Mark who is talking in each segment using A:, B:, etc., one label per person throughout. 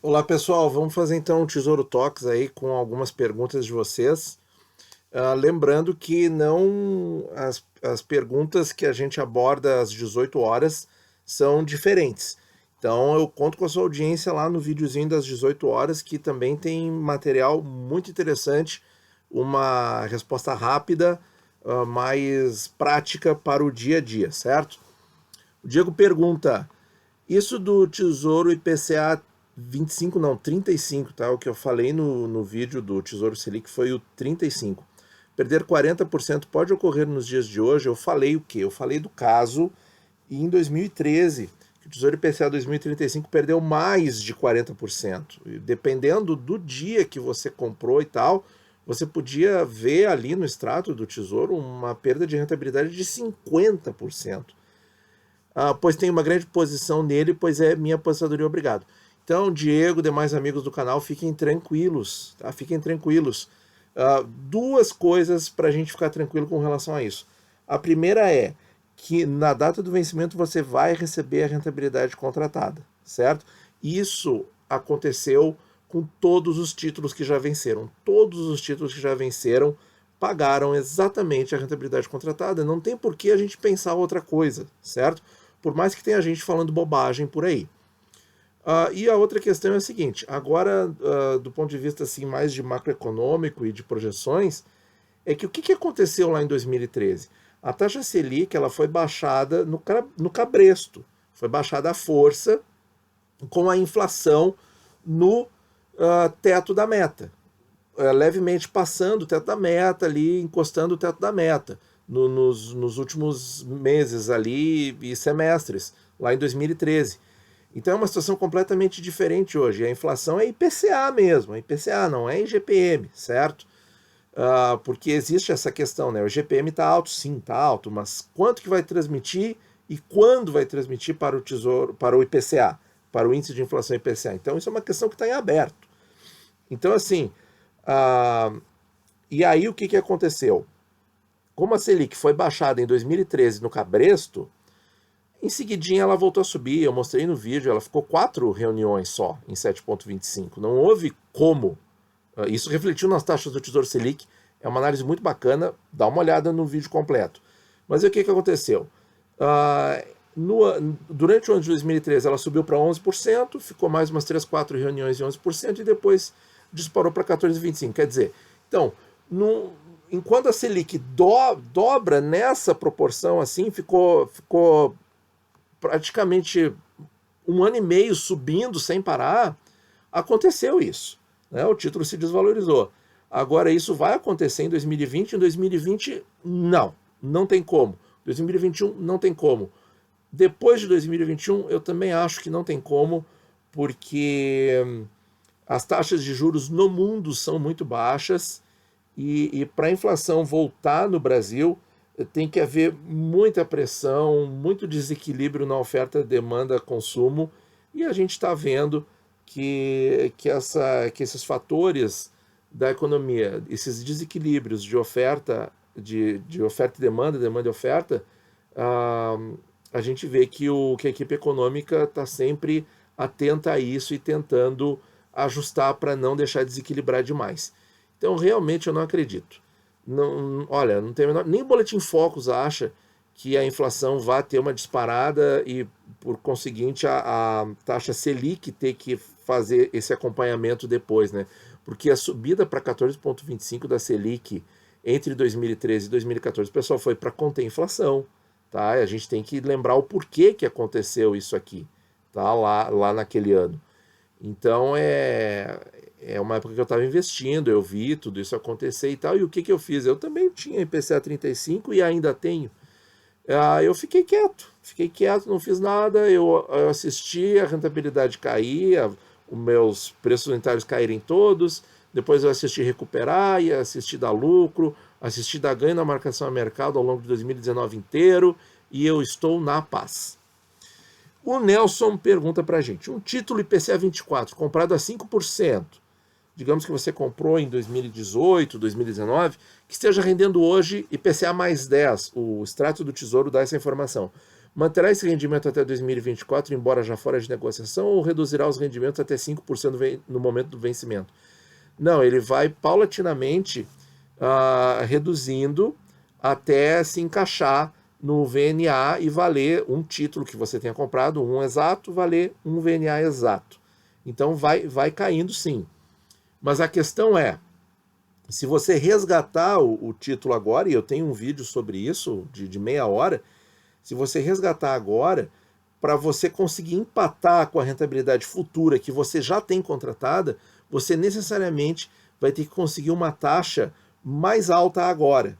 A: Olá pessoal, vamos fazer então um Tesouro Talks aí com algumas perguntas de vocês. Lembrando que não as perguntas que a gente aborda às 18 horas são diferentes. Então eu conto com a sua audiência lá no videozinho das 18 horas, que também tem material muito interessante, uma resposta rápida, mais prática para o dia a dia, certo? O Diego pergunta: isso do Tesouro IPCA 25, não, 35, tá? O que eu falei no vídeo do Tesouro Selic foi o 35. Perder 40% pode ocorrer nos dias de hoje. Eu falei o quê? Eu falei do caso em 2013, que o Tesouro IPCA 2035 perdeu mais de 40%. E dependendo do dia que você comprou e tal, você podia ver ali no extrato do Tesouro uma perda de rentabilidade de 50%. Pois tem uma grande posição nele, pois é minha aposentadoria, obrigado. Então, Diego, demais amigos do canal, fiquem tranquilos, tá? Fiquem tranquilos. Duas coisas para a gente ficar tranquilo com relação a isso. A primeira é que na data do vencimento você vai receber a rentabilidade contratada, certo? Isso aconteceu com todos os títulos que já venceram. Todos os títulos que já venceram pagaram exatamente a rentabilidade contratada. Não tem por que a gente pensar outra coisa, certo? Por mais que tenha gente falando bobagem por aí. E a outra questão é a seguinte: agora, do ponto de vista assim, mais de macroeconômico e de projeções, é que o que aconteceu lá em 2013? A taxa Selic ela foi baixada no cabresto, foi baixada à força com a inflação no teto da meta, levemente passando o teto da meta ali, encostando o teto da meta nos últimos meses ali e semestres, lá em 2013. Então é uma situação completamente diferente hoje. A inflação é IPCA mesmo, é IPCA, não é IGPM, certo? Porque existe essa questão, né? O IGPM está alto, sim, está alto, mas quanto que vai transmitir e quando vai transmitir para o Tesouro, para o IPCA, para o índice de inflação IPCA? Então isso é uma questão que está em aberto. Então assim, e aí o que aconteceu? Como a Selic foi baixada em 2013 no cabresto, em seguidinha ela voltou a subir, eu mostrei no vídeo, ela ficou 4 reuniões só em 7,25. Não houve como. Isso refletiu nas taxas do Tesouro Selic, é uma análise muito bacana, dá uma olhada no vídeo completo. Mas e o que aconteceu? Durante o ano de 2013 ela subiu para 11%, ficou mais umas 3, 4 reuniões de 11% e depois disparou para 14,25%. Quer dizer, então, enquanto a Selic dobra nessa proporção assim, ficou praticamente um ano e meio subindo sem parar, aconteceu isso, né? O título se desvalorizou. Agora isso vai acontecer em 2020, em 2020 não tem como. 2021 não tem como. Depois de 2021 eu também acho que não tem como, porque as taxas de juros no mundo são muito baixas e para a inflação voltar no Brasil tem que haver muita pressão, muito desequilíbrio na oferta, demanda, consumo, e a gente está vendo que esses fatores da economia, esses desequilíbrios de oferta, de oferta e demanda e oferta, ah, a gente vê que a equipe econômica está sempre atenta a isso e tentando ajustar para não deixar desequilibrar demais. Então, realmente, eu não acredito. Não, olha, não tem menor, nem o Boletim Focus acha que a inflação vai ter uma disparada e, por conseguinte, a taxa Selic ter que fazer esse acompanhamento depois, né? Porque a subida para 14,25 da Selic entre 2013 e 2014, o pessoal foi para conter a inflação, tá? A gente tem que lembrar o porquê que aconteceu isso aqui, tá? Lá naquele ano. Então é uma época que eu estava investindo, eu vi tudo isso acontecer e tal, e o que eu fiz? Eu também tinha IPCA 35 e ainda tenho. Eu fiquei quieto, não fiz nada, eu assisti a rentabilidade cair, os meus preços unitários caírem todos, depois eu assisti recuperar e assisti dar lucro, assisti dar ganho na marcação a mercado ao longo de 2019 inteiro, e eu estou na paz. O Nelson pergunta para a gente: um título IPCA 24 comprado a 5%, digamos que você comprou em 2018, 2019, que esteja rendendo hoje IPCA mais 10, o extrato do Tesouro dá essa informação. Manterá esse rendimento até 2024, embora já fora de negociação, ou reduzirá os rendimentos até 5% no momento do vencimento? Não, ele vai paulatinamente reduzindo até se encaixar no VNA e valer um título que você tenha comprado, um exato, valer um VNA exato. Então vai caindo sim. Mas a questão é, se você resgatar o título agora, e eu tenho um vídeo sobre isso, de meia hora, se você resgatar agora, para você conseguir empatar com a rentabilidade futura que você já tem contratada, você necessariamente vai ter que conseguir uma taxa mais alta agora.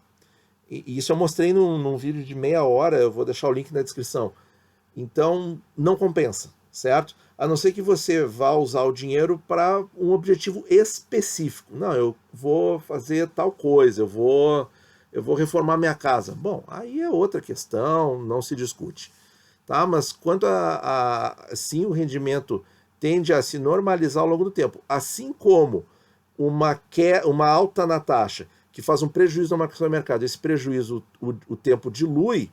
A: E isso eu mostrei num vídeo de meia hora, eu vou deixar o link na descrição. Então, não compensa, certo? A não ser que você vá usar o dinheiro para um objetivo específico. Não, eu vou fazer tal coisa, eu vou reformar minha casa. Bom, aí é outra questão, não se discute. Tá? Mas quanto sim, o rendimento tende a se normalizar ao longo do tempo. Assim como uma alta na taxa, que faz um prejuízo na marcação do mercado, esse prejuízo o tempo dilui,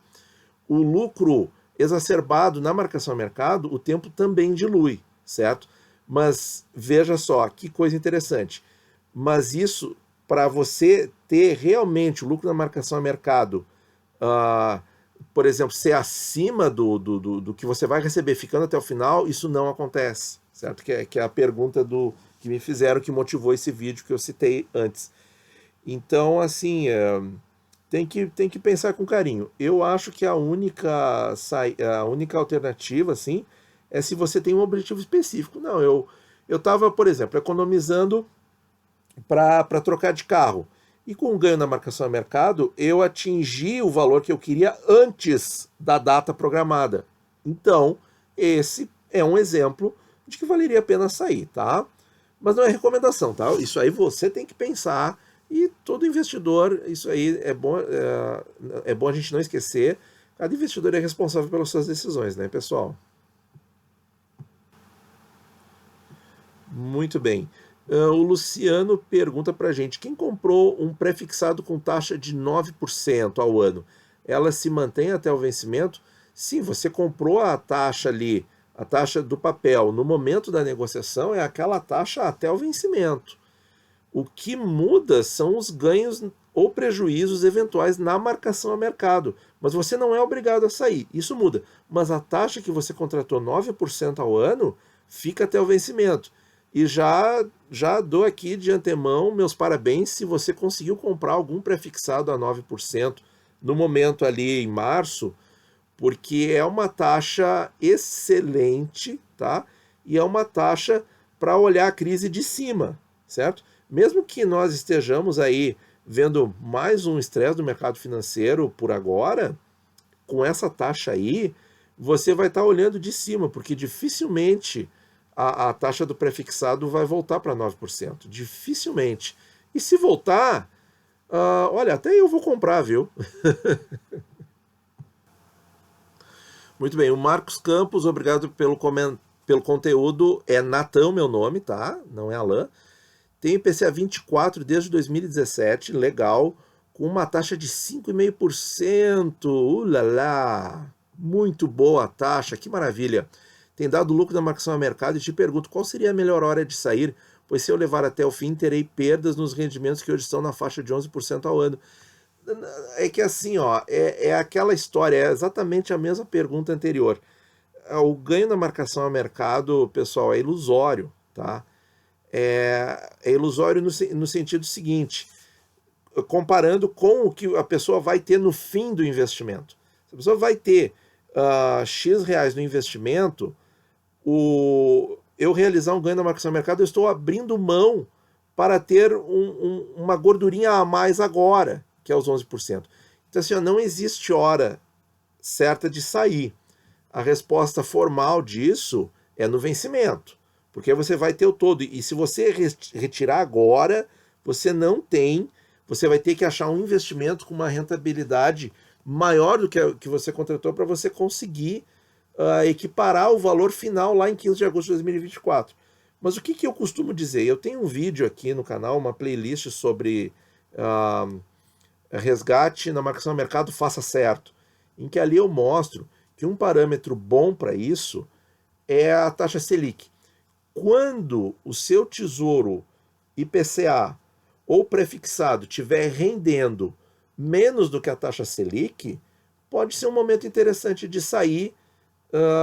A: o lucro exacerbado na marcação do mercado, o tempo também dilui, certo? Mas veja só, que coisa interessante. Mas isso, para você ter realmente o lucro na marcação a mercado, por exemplo, ser acima do que você vai receber ficando até o final, isso não acontece, certo? Que é a pergunta que me fizeram, que motivou esse vídeo que eu citei antes. Então, assim, tem que pensar com carinho. Eu acho que a única alternativa, assim, é se você tem um objetivo específico. Não, eu estava, por exemplo, economizando para trocar de carro. E com o ganho na marcação a mercado, eu atingi o valor que eu queria antes da data programada. Então, esse é um exemplo de que valeria a pena sair, tá? Mas não é recomendação, tá? Isso aí você tem que pensar, e todo investidor, isso aí é bom a gente não esquecer, cada investidor é responsável pelas suas decisões, né, pessoal? Muito bem. O Luciano pergunta pra gente, quem comprou um pré-fixado com taxa de 9% ao ano, ela se mantém até o vencimento? Sim, você comprou a taxa ali, a taxa do papel, no momento da negociação é aquela taxa até o vencimento. O que muda são os ganhos ou prejuízos eventuais na marcação a mercado. Mas você não é obrigado a sair. Isso muda. Mas a taxa que você contratou 9% ao ano fica até o vencimento. E já dou aqui de antemão meus parabéns se você conseguiu comprar algum prefixado a 9% no momento ali em março, porque é uma taxa excelente, tá? E é uma taxa para olhar a crise de cima, certo? Mesmo que nós estejamos aí vendo mais um estresse do mercado financeiro por agora, com essa taxa aí, você vai estar olhando de cima, porque dificilmente a taxa do prefixado vai voltar para 9%. Dificilmente. E se voltar, olha, até eu vou comprar, viu? Muito bem, o Marcos Campos, obrigado pelo conteúdo. É Natão meu nome, tá? Não é Alain. Tem IPCA 24 desde 2017, legal, com uma taxa de 5,5%. Ulala! Muito boa a taxa, que maravilha. Tem dado lucro da marcação a mercado e te pergunto, qual seria a melhor hora de sair? Pois se eu levar até o fim, terei perdas nos rendimentos que hoje estão na faixa de 11% ao ano. É que assim, ó, é aquela história, é exatamente a mesma pergunta anterior. O ganho na marcação a mercado, pessoal, é ilusório, tá? É ilusório no sentido seguinte, comparando com o que a pessoa vai ter no fim do investimento. Se a pessoa vai ter X reais no investimento, eu realizar um ganho na marcação do mercado, eu estou abrindo mão para ter uma gordurinha a mais agora, que é os 11%. Então, assim, não existe hora certa de sair. A resposta formal disso é no vencimento, porque você vai ter o todo. E se você retirar agora, você não tem, você vai ter que achar um investimento com uma rentabilidade maior do que você contratou para você conseguir equiparar o valor final lá em 15 de agosto de 2024. Mas o que eu costumo dizer? Eu tenho um vídeo aqui no canal, uma playlist sobre resgate na marcação do mercado, faça certo, em que ali eu mostro que um parâmetro bom para isso é a taxa Selic. Quando o seu tesouro IPCA ou prefixado estiver rendendo menos do que a taxa Selic, pode ser um momento interessante de sair,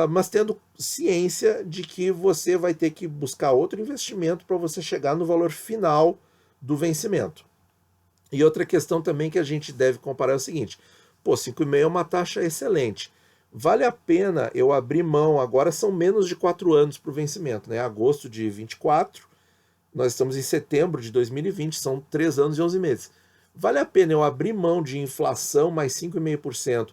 A: mas tendo ciência de que você vai ter que buscar outro investimento para você chegar no valor final do vencimento. E outra questão também que a gente deve comparar é o seguinte: pô, 5,5 é uma taxa excelente. Vale a pena eu abrir mão, agora são menos de 4 anos para o vencimento, né? Agosto de 24, nós estamos em setembro de 2020, são 3 anos e 11 meses. Vale a pena eu abrir mão de inflação mais 5,5%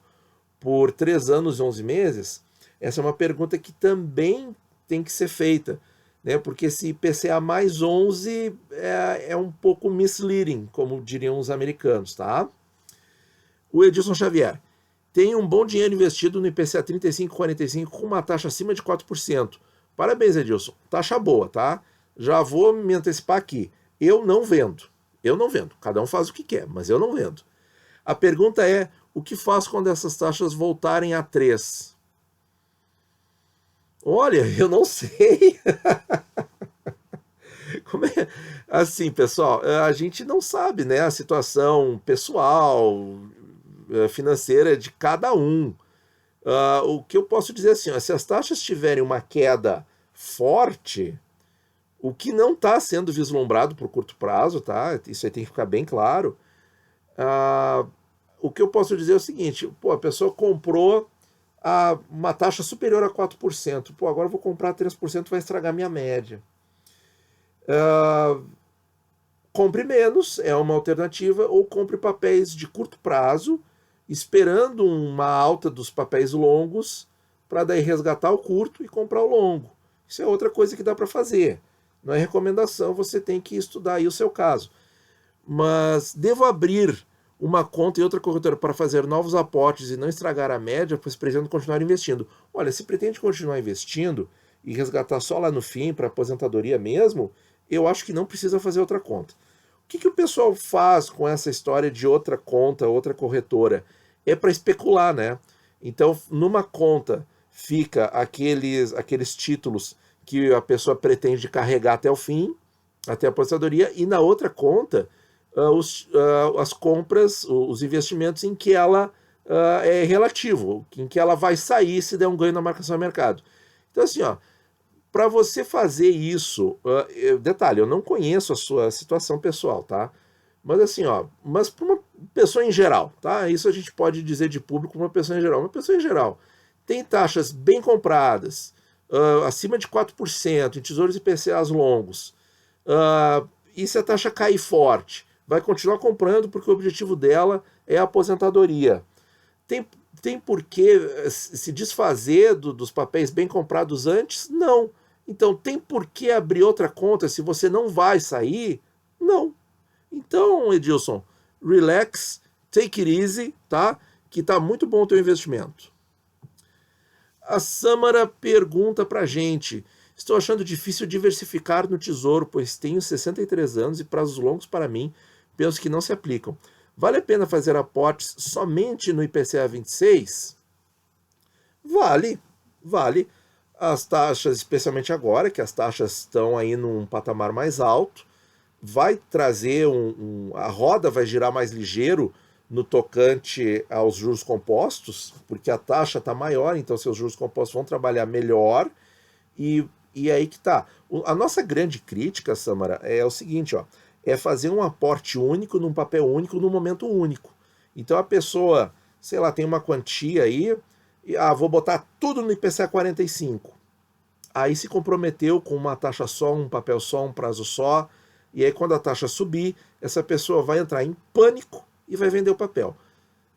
A: por 3 anos e 11 meses? Essa é uma pergunta que também tem que ser feita, né? Porque esse IPCA mais 11 é um pouco misleading, como diriam os americanos, tá? O Edilson Xavier: tem um bom dinheiro investido no IPCA 35,45 com uma taxa acima de 4%. Parabéns, Edilson. Taxa boa, tá? Já vou me antecipar aqui. Eu não vendo. Eu não vendo. Cada um faz o que quer, mas eu não vendo. A pergunta é: o que faz quando essas taxas voltarem a 3? Olha, eu não sei. Como é? Assim, pessoal, a gente não sabe, né, a situação pessoal, financeira de cada um. O que eu posso dizer assim, ó, se as taxas tiverem uma queda forte, o que não está sendo vislumbrado por curto prazo, tá? Isso aí tem que ficar bem claro. O que eu posso dizer é o seguinte: pô, a pessoa comprou uma taxa superior a 4%. Pô, agora eu vou comprar 3%, vai estragar minha média. Compre menos, é uma alternativa, ou compre papéis de curto prazo, esperando uma alta dos papéis longos, para daí resgatar o curto e comprar o longo. Isso é outra coisa que dá para fazer. Não é recomendação, você tem que estudar aí o seu caso. Mas devo abrir uma conta em outra corretora para fazer novos aportes e não estragar a média, pois pretendo continuar investindo. Olha, se pretende continuar investindo e resgatar só lá no fim, para aposentadoria mesmo, eu acho que não precisa fazer outra conta. O que o pessoal faz com essa história de outra conta, outra corretora? É para especular, né? Então, numa conta fica aqueles títulos que a pessoa pretende carregar até o fim, até a aposentadoria, e na outra conta, as compras, os investimentos em que ela é relativo, em que ela vai sair se der um ganho na marcação a mercado. Então, assim, ó, para você fazer isso, detalhe, eu não conheço a sua situação pessoal, tá? Mas assim, ó, mas para uma pessoa em geral, tá? Isso a gente pode dizer de público para uma pessoa em geral. Uma pessoa em geral tem taxas bem compradas, acima de 4%, em tesouros IPCAs longos, e se a taxa cair forte, vai continuar comprando porque o objetivo dela é a aposentadoria. Tem por que se desfazer dos papéis bem comprados antes? Não. Então, tem por que abrir outra conta se você não vai sair? Não. Então, Edilson, relax, take it easy, tá? Que tá muito bom o teu investimento. A Samara pergunta pra gente: estou achando difícil diversificar no tesouro, pois tenho 63 anos e prazos longos para mim, penso que não se aplicam. Vale a pena fazer aportes somente no IPCA 26? Vale, vale. As taxas, especialmente agora, que as taxas estão aí num patamar mais alto, vai trazer a roda vai girar mais ligeiro no tocante aos juros compostos, porque a taxa está maior, então seus juros compostos vão trabalhar melhor, e aí que tá. A nossa grande crítica, Samara, é o seguinte, ó, é fazer um aporte único num papel único num momento único. Então a pessoa, sei lá, tem uma quantia aí, e vou botar tudo no IPCA 45. Aí se comprometeu com uma taxa só, um papel só, um prazo só, e aí quando a taxa subir, essa pessoa vai entrar em pânico e vai vender o papel.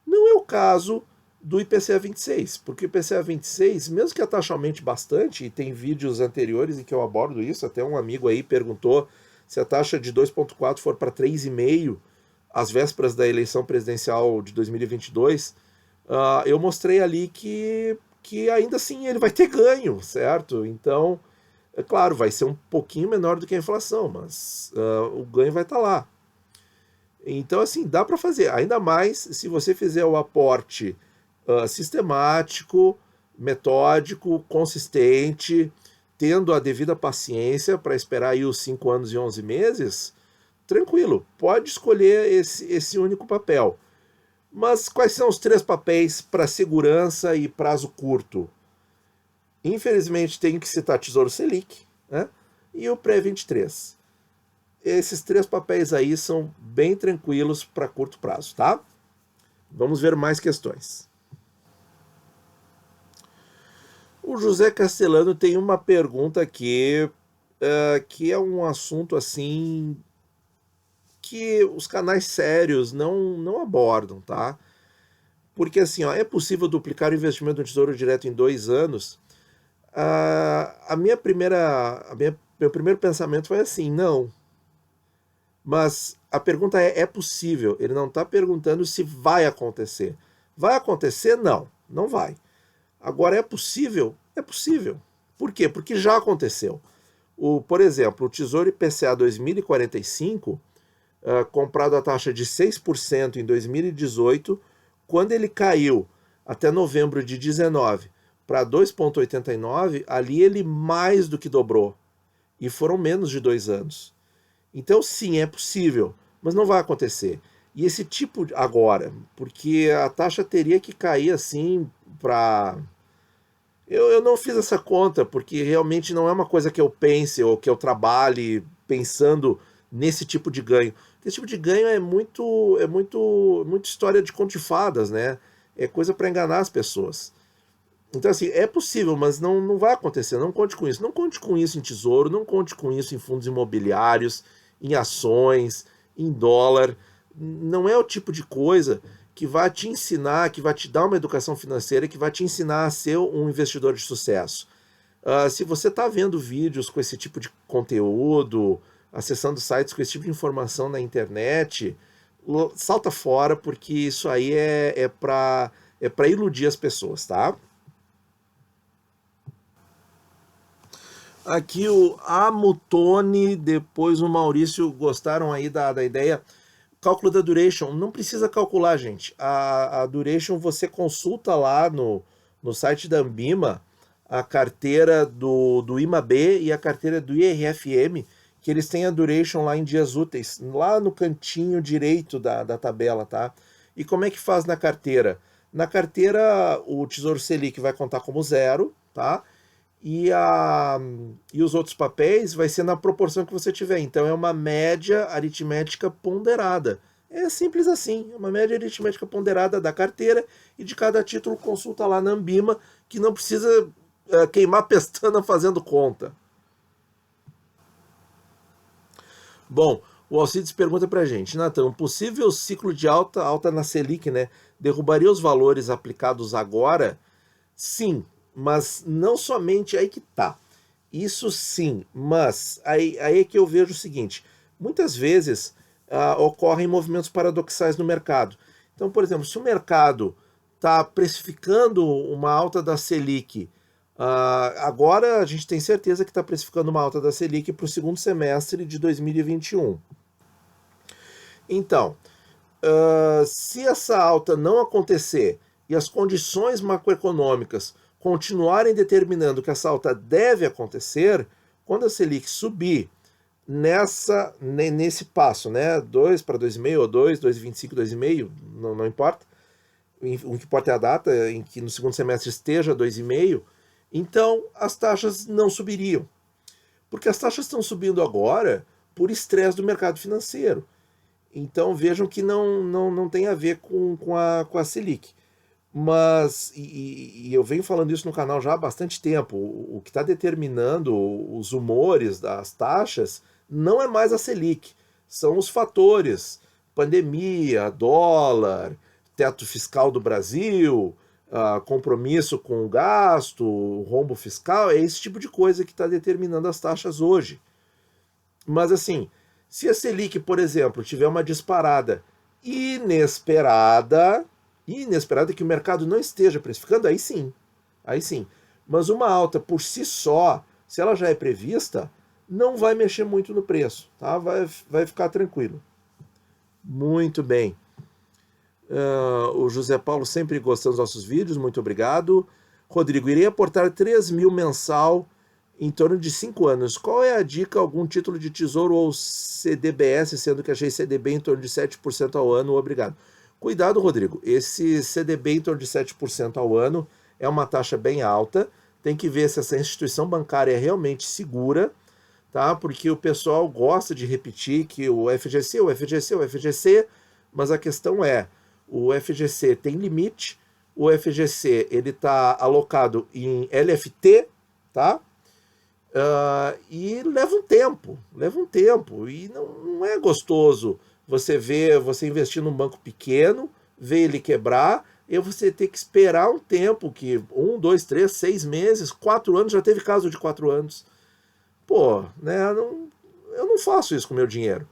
A: Não é o caso do IPCA 26, porque o IPCA 26, mesmo que a taxa aumente bastante, e tem vídeos anteriores em que eu abordo isso, até um amigo aí perguntou se a taxa de 2,4 for para 3,5 às vésperas da eleição presidencial de 2022, eu mostrei ali que ainda assim ele vai ter ganho, certo? Então, é claro, vai ser um pouquinho menor do que a inflação, mas o ganho vai estar lá. Então, assim, dá para fazer, ainda mais se você fizer o aporte sistemático, metódico, consistente, tendo a devida paciência para esperar aí os 5 anos e 11 meses, tranquilo, pode escolher esse único papel. Mas quais são os 3 papéis para segurança e prazo curto? Infelizmente, tenho que citar Tesouro Selic, né? E o Pré-23. Esses 3 papéis aí são bem tranquilos para curto prazo, tá? Vamos ver mais questões. O José Castellano tem uma pergunta aqui, que é um assunto assim que os canais sérios não abordam, tá? Porque assim, ó, é possível duplicar o investimento do Tesouro Direto em 2 anos? Meu primeiro pensamento foi assim, não. Mas a pergunta é possível. Ele não está perguntando se vai acontecer. Vai acontecer? Não, não vai. Agora, é possível? É possível. Por quê? Porque já aconteceu. Por exemplo, o Tesouro IPCA 2045, comprado a taxa de 6% em 2018, quando ele caiu até novembro de 19 para 2,89, ali ele mais do que dobrou. E foram menos de 2 anos. Então, sim, é possível, mas não vai acontecer. E esse tipo agora, porque a taxa teria que cair assim para. Eu não fiz essa conta, porque realmente não é uma coisa que eu pense ou que eu trabalhe pensando nesse tipo de ganho. Esse tipo de ganho muito história de conto de fadas, né? É coisa para enganar as pessoas. Então, assim, é possível, mas não vai acontecer. Não conte com isso. Não conte com isso em tesouro, não conte com isso em fundos imobiliários, em ações, em dólar. Não é o tipo de coisa que vai te ensinar, que vai te dar uma educação financeira, que vai te ensinar a ser um investidor de sucesso. Se você está vendo vídeos com esse tipo de conteúdo, acessando sites com esse tipo de informação na internet, salta fora, porque isso aí é para iludir as pessoas, tá? Aqui o Amutone, depois o Maurício gostaram aí da ideia. Cálculo da duration, não precisa calcular, gente. A duration você consulta lá no site da Ambima, a carteira do IMAB e a carteira do IRFM, que eles têm a duration lá em dias úteis, lá no cantinho direito da tabela, tá? E como é que faz na carteira? Na carteira, o Tesouro Selic vai contar como 0, tá? E os outros papéis vai ser na proporção que você tiver. Então é uma média aritmética ponderada. É simples assim, é uma média aritmética ponderada da carteira e de cada título consulta lá na Ambima, que não precisa queimar pestana fazendo conta. Bom, o Alcides pergunta pra gente, Natan, um possível ciclo de alta na Selic, né, derrubaria os valores aplicados agora? Sim, mas não somente aí que tá. Isso sim, mas aí é que eu vejo o seguinte: muitas vezes ocorrem movimentos paradoxais no mercado. Então, por exemplo, se o mercado está precificando uma alta da Selic, agora a gente tem certeza que está precificando uma alta da Selic para o segundo semestre de 2021. Então, se essa alta não acontecer e as condições macroeconômicas continuarem determinando que essa alta deve acontecer, quando a Selic subir nesse passo, né, 2 para 2,5 ou 2, 2,25, 2,5, não importa, o que importa é a data em que no segundo semestre esteja 2,5, então as taxas não subiriam. Porque as taxas estão subindo agora por estresse do mercado financeiro. Então vejam que não tem a ver com a Selic. Mas, e eu venho falando isso no canal já há bastante tempo, o que está determinando os humores das taxas não é mais a Selic, são os fatores, pandemia, dólar, teto fiscal do Brasil, compromisso com o gasto, rombo fiscal, é esse tipo de coisa que está determinando as taxas hoje. Mas assim, se a Selic, por exemplo, tiver uma disparada inesperada que o mercado não esteja precificando, aí sim. Aí sim. Mas uma alta por si só, se ela já é prevista, não vai mexer muito no preço, tá? Vai ficar tranquilo. Muito bem. O José Paulo sempre gostando dos nossos vídeos, muito obrigado. Rodrigo, irei aportar 3 mil mensal em torno de 5 anos. Qual é a dica? Algum título de tesouro ou CDBS, sendo que achei CDB em torno de 7% ao ano? Obrigado. Cuidado, Rodrigo. Esse CDB em torno de 7% ao ano é uma taxa bem alta. Tem que ver se essa instituição bancária é realmente segura, tá? Porque o pessoal gosta de repetir que o FGC, o FGC, o FGC, mas a questão é, o FGC tem limite, o FGC ele está alocado em LFT, tá? E leva um tempo, e não é gostoso você investir num banco pequeno, ver ele quebrar, e você ter que esperar um tempo, que 1, 2, 3, 6 meses, 4 anos, já teve caso de 4 anos. Pô, né, eu não faço isso com meu dinheiro.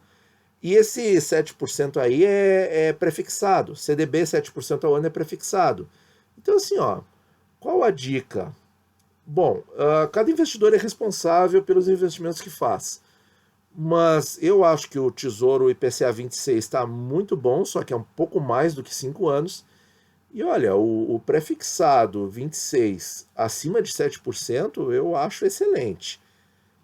A: E esse 7% aí é prefixado, CDB 7% ao ano é prefixado. Então assim, ó, qual a dica? Bom, cada investidor é responsável pelos investimentos que faz. Mas eu acho que o Tesouro IPCA 26 está muito bom, só que é um pouco mais do que 5 anos. E olha, o prefixado 26 acima de 7% eu acho excelente.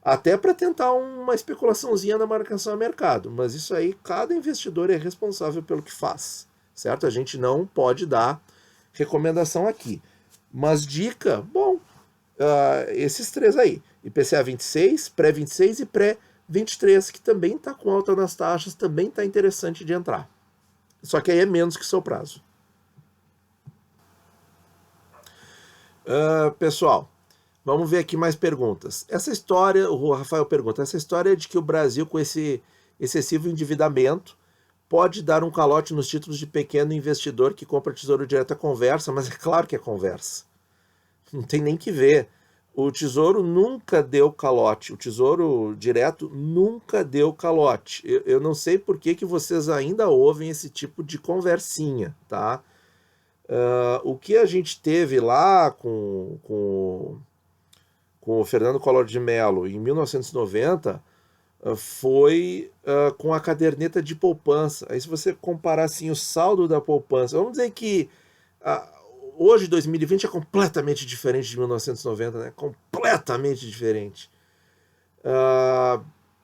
A: Até para tentar uma especulaçãozinha na marcação a mercado. Mas isso aí, cada investidor é responsável pelo que faz. Certo? A gente não pode dar recomendação aqui. Mas dica, bom, esses três aí. IPCA 26, pré-26 e pré-23, que também está com alta nas taxas, também está interessante de entrar. Só que aí é menos que o seu prazo. Pessoal, vamos ver aqui mais perguntas. Essa história, o Rafael pergunta, essa história de que o Brasil, com esse excessivo endividamento, pode dar um calote nos títulos de pequeno investidor que compra Tesouro Direto, conversa, mas é claro que é conversa. Não tem nem que ver. O Tesouro nunca deu calote. O Tesouro Direto nunca deu calote. Eu não sei por que vocês ainda ouvem esse tipo de conversinha, tá? O que a gente teve lá com o Fernando Collor de Mello em 1990 foi com a caderneta de poupança. Aí se você comparar assim, o saldo da poupança, vamos dizer que hoje, 2020, é completamente diferente de 1990, né? Completamente diferente.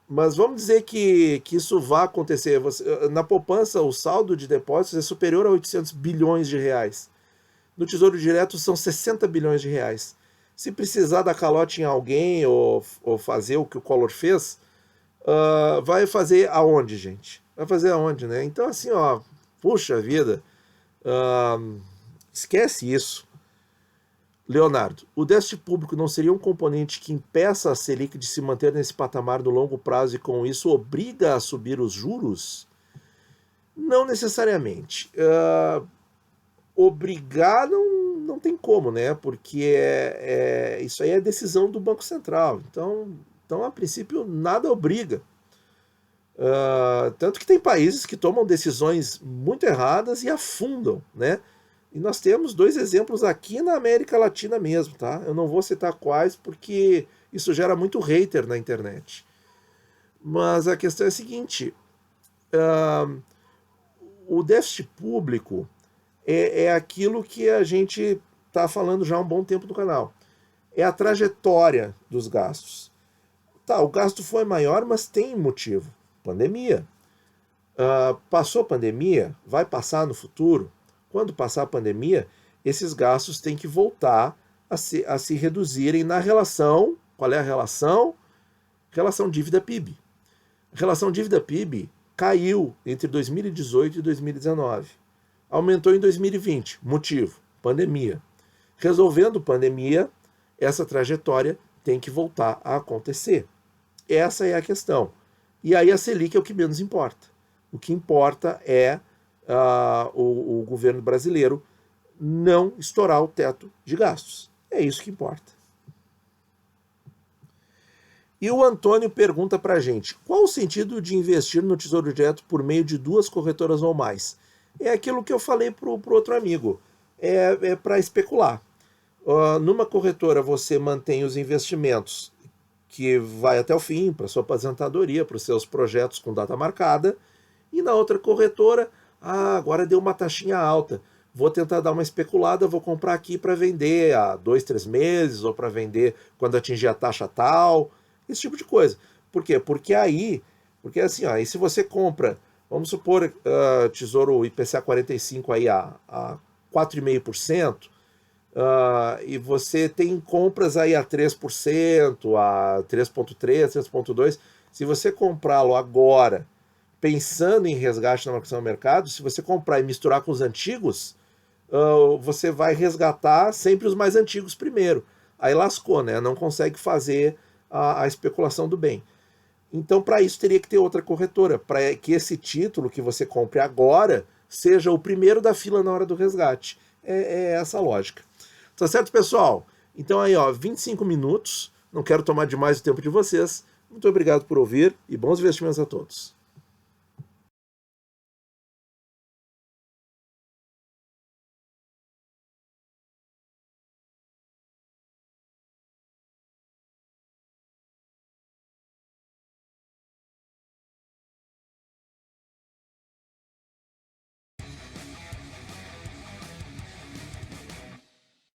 A: Mas vamos dizer que isso vai acontecer. Na poupança, o saldo de depósitos é superior a 800 bilhões de reais. No Tesouro Direto, são 60 bilhões de reais. Se precisar dar calote em alguém ou fazer o que o Collor fez, vai fazer aonde, gente? Vai fazer aonde, né? Então, assim, ó, puxa vida, esquece isso. Leonardo, o déficit público não seria um componente que impeça a Selic de se manter nesse patamar no longo prazo e com isso obriga a subir os juros? Não necessariamente. Obrigar não tem como, né? Porque isso aí é decisão do Banco Central. Então, a princípio, nada obriga. Tanto que tem países que tomam decisões muito erradas e afundam, né? E nós temos 2 exemplos aqui na América Latina mesmo, tá? Eu não vou citar quais porque isso gera muito hater na internet. Mas a questão é a seguinte, o déficit público é aquilo que a gente está falando já há um bom tempo no canal. É a trajetória dos gastos. Tá, o gasto foi maior, mas tem motivo. Pandemia. Passou a pandemia, vai passar no futuro. Quando passar a pandemia, esses gastos têm que voltar a se reduzirem na relação. Qual é a relação? Relação dívida-PIB. A relação dívida-PIB caiu entre 2018 e 2019. Aumentou em 2020. Motivo? Pandemia. Resolvendo pandemia, essa trajetória tem que voltar a acontecer. Essa é a questão. E aí a Selic é o que menos importa. O que importa é o governo brasileiro não estourar o teto de gastos. É isso que importa. E o Antônio pergunta para a gente, qual o sentido de investir no Tesouro Direto por meio de 2 corretoras ou mais? É aquilo que eu falei para o outro amigo, é para especular. Numa corretora você mantém os investimentos que vai até o fim, para sua aposentadoria, para os seus projetos com data marcada, e na outra corretora, agora deu uma taxinha alta. vou tentar dar uma especulada, vou comprar aqui para vender há 2, 3 meses, ou para vender quando atingir a taxa tal, esse tipo de coisa. Por quê? Porque assim, ó, e se você compra, vamos supor, Tesouro IPCA 45 aí a 4,5%, e você tem compras aí a 3%, a 3,3%, 3,2%, se você comprá-lo agora, pensando em resgate na marcação do mercado, se você comprar e misturar com os antigos, você vai resgatar sempre os mais antigos primeiro. Aí lascou, né? Não consegue fazer a especulação do bem. Então, para isso, teria que ter outra corretora, para que esse título que você compre agora seja o primeiro da fila na hora do resgate. É essa a lógica. Tá certo, pessoal? Então aí, ó, 25 minutos. Não quero tomar demais o tempo de vocês. Muito obrigado por ouvir e bons investimentos a todos.